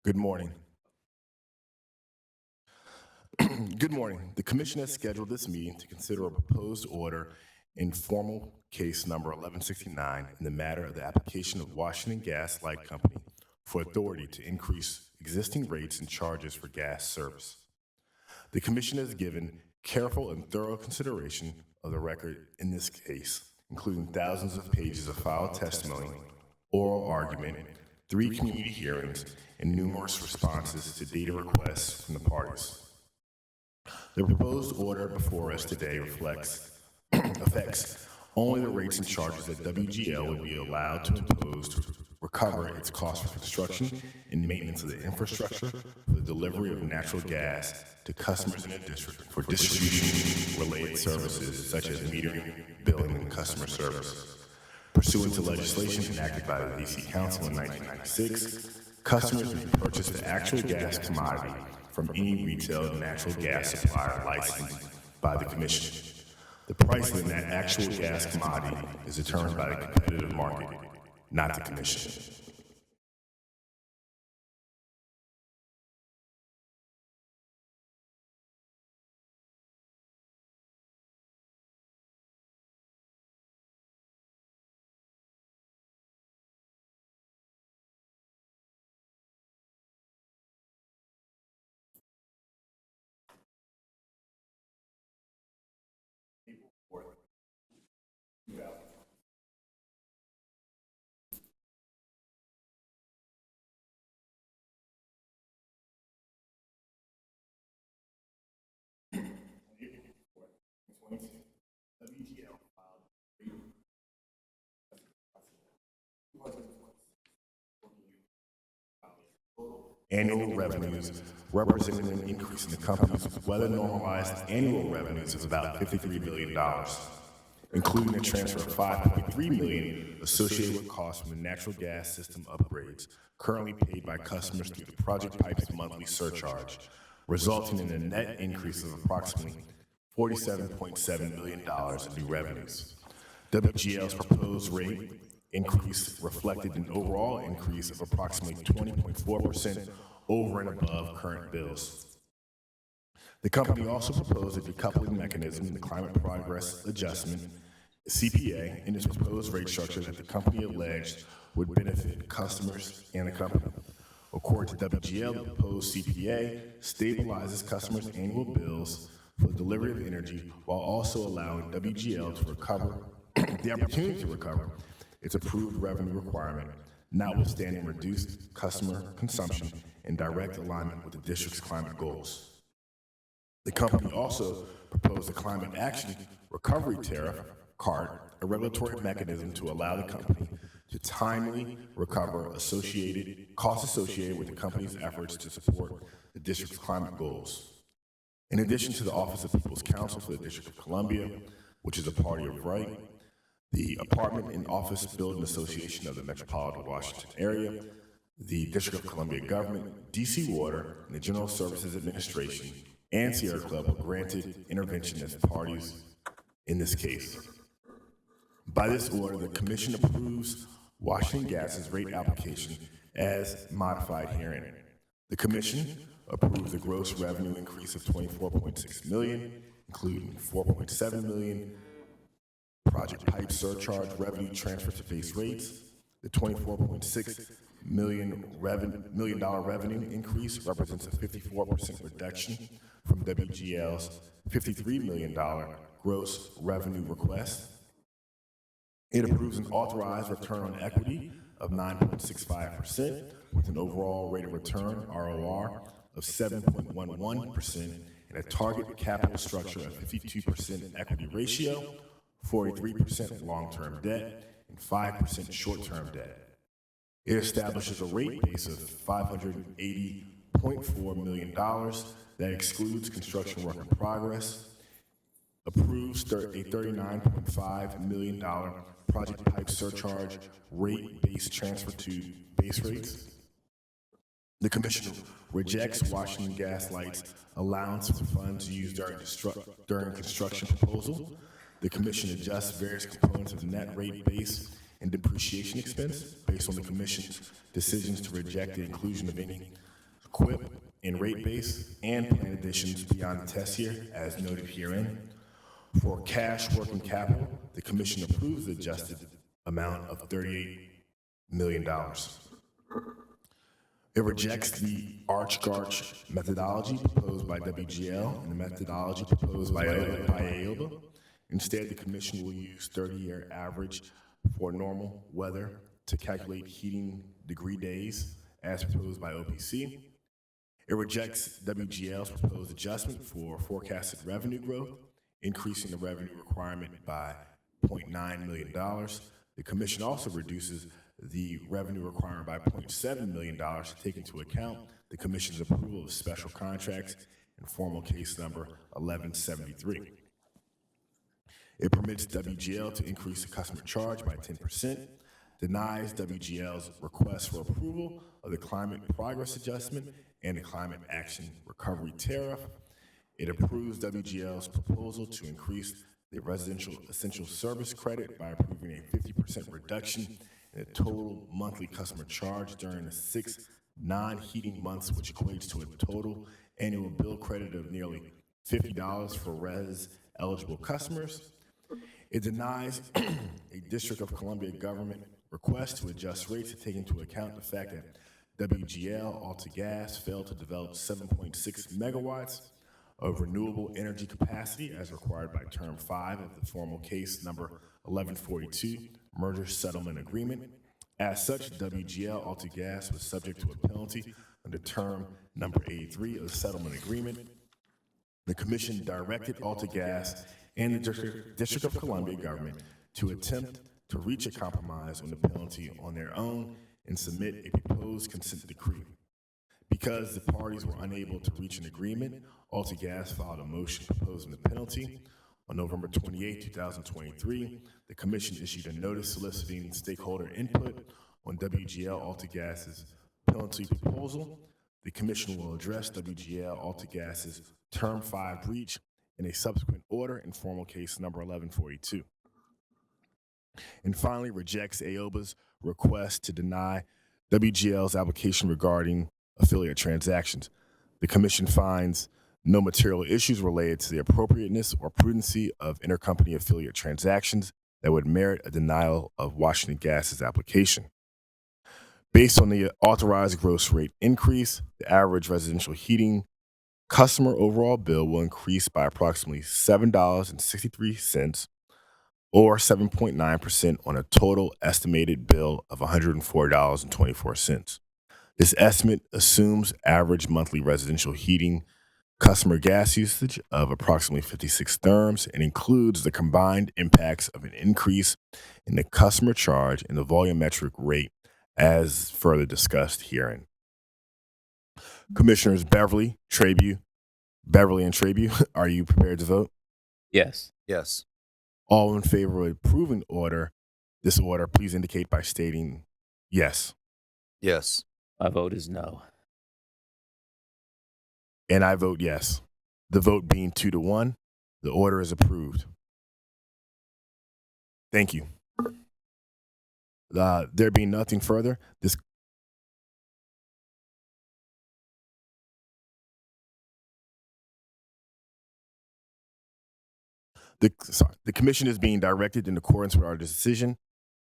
Good morning. Good morning. The Commission has scheduled this meeting to consider a proposed order in formal case number 1169 in the matter of the application of Washington Gas Light Company for authority to increase existing rates and charges for gas service. The Commission has given careful and thorough consideration of the record in this case, including thousands of pages of filed testimony, oral argument, 3 community hearings, and numerous responses to data requests from the parties. The proposed order before us today affects only the rates and charges that WGL would be allowed to impose to recover its cost for construction and maintenance of the infrastructure for the delivery of natural gas to customers in the district for distribution-related services such as metering, billing, and customer service. Pursuant to legislation enacted by the D.C. Council in 1996, customers may purchase the actual gas commodity from any retail natural gas supplier licensed by the Commission. The price of that actual gas commodity is determined by the competitive market, not the Commission. Annual revenues representing an increase in the company's weather-normalized annual revenues of about $53 billion, including a transfer of $5.3 million associated with costs from the natural gas system upgrades currently paid by customers through the Project Pipes monthly surcharge, resulting in a net increase of approximately $47.7 million in new revenues. WGL's proposed rate increase reflected an overall increase of approximately 20.4% over and above current bills. The company also proposed a decoupling mechanism in the Climate Progress Adjustment, CPA, in its proposed rate structure that the company alleged would benefit customers and the company. According to WGL, the proposed CPA stabilizes customers' annual bills for the delivery of energy while also allowing WGL to recover the opportunity to recover its approved revenue requirement, notwithstanding reduced customer consumption in direct alignment with the district's climate goals. The company also proposed a Climate Action Recovery Tariff, CART, a regulatory mechanism to allow the company to timely recover costs associated with the company's efforts to support the district's climate goals. In addition to the Office of People's Counsel for the District of Columbia, which is a party of right, the Apartment and Office Building Association of the Metropolitan Washington area, the District of Columbia Government, DC Water, and the General Services Administration, and Sierra Club were granted intervention as parties in this case. By this order, the Commission approves Washington Gas's rate application as modified herein. The Commission approves the gross revenue increase of $24.6 million, including $4.7 million Project Pipe surcharge revenue transfer to base rates. The $24.6 million revenue increase represents a 54% reduction from WGL's $53 million gross revenue request. It approves an authorized return on equity of 9.65% with an overall rate of return, ROR, of 7.11% and a target capital structure of 52% equity ratio, 43% long-term debt, and 5% short-term debt. It establishes a rate base of $580.4 million that excludes construction work in progress, approves a $39.5 million Project Pipe surcharge rate base transfer to base rates. The Commission rejects Washington Gas Light's allowance for funds used during construction proposal. The Commission adjusts various components of net rate base and depreciation expense based on the Commission's decisions to reject the inclusion of any CWIP, and rate base, and plan additions beyond the test year as noted herein. For cash working capital, the commission approves the adjusted amount of $38 million. It rejects the Arch-Garch methodology proposed by WGL and the methodology proposed by AOBA. Instead, the commission will use 30-year average for normal weather to calculate heating degree days as proposed by OPC. It rejects WGL's proposed adjustment for forecasted revenue growth, increasing the revenue requirement by $0.9 million. The commission also reduces the revenue requirement by $0.7 million to take into account the commission's approval of special contracts in formal case number 1173. It permits WGL to increase the customer charge by 10%, denies WGL's request for approval of the climate progress adjustment and the climate action recovery tariff. It approves WGL's proposal to increase the residential essential service credit by approving a 50% reduction in the total monthly customer charge during the 6 non-heating months, which equates to a total annual bill credit of nearly $50 for res-eligible customers. It denies a District of Columbia government request to adjust rates to take into account the fact that WGL AltaGas failed to develop 7.6 megawatts of renewable energy capacity as required by Term 5 of the formal case number 1142 merger settlement agreement. As such, WGL AltaGas was subject to a penalty under Term number 83 of the settlement agreement. The commission directed AltaGas and the District of Columbia government to attempt to reach a compromise on the penalty on their own and submit a proposed consent decree. Because the parties were unable to reach an agreement, AltaGas filed a motion proposing the penalty. On November 28, 2023, the commission issued a notice soliciting stakeholder input on WGL AltaGas's penalty proposal. The commission will address WGL AltaGas's Term 5 breach in a subsequent order in formal case number 1142. And finally, rejects AOBA's request to deny WGL's application regarding affiliate transactions. The commission finds no material issues related to the appropriateness or prudency of intercompany affiliate transactions that would merit a denial of Washington Gas's application. Based on the authorized gross rate increase, the average residential heating customer overall bill will increase by approximately $7.63 or 7.9% on a total estimated bill of $104.24. This estimate assumes average monthly residential heating customer gas usage of approximately 56 therms and includes the combined impacts of an increase in the customer charge and the volumetric rate as further discussed herein. Commissioners Beverly and Trabue, are you prepared to vote? Yes. Yes. All in favor of approving this order, please indicate by stating yes. Yes. My vote is no. And I vote yes. The vote being 2-1, the order is approved. Thank you. There being nothing further, the commission is being directed in accordance with our decision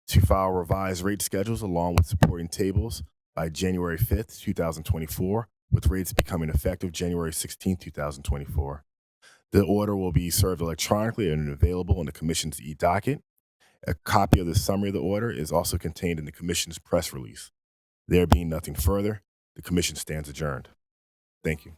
to file revised rate schedules along with supporting tables by January 5th, 2024, with rates becoming effective January 16th, 2024. The order will be served electronically and available in the commission's e-docket. A copy of the summary of the order is also contained in the commission's press release. There being nothing further, the commission stands adjourned. Thank you.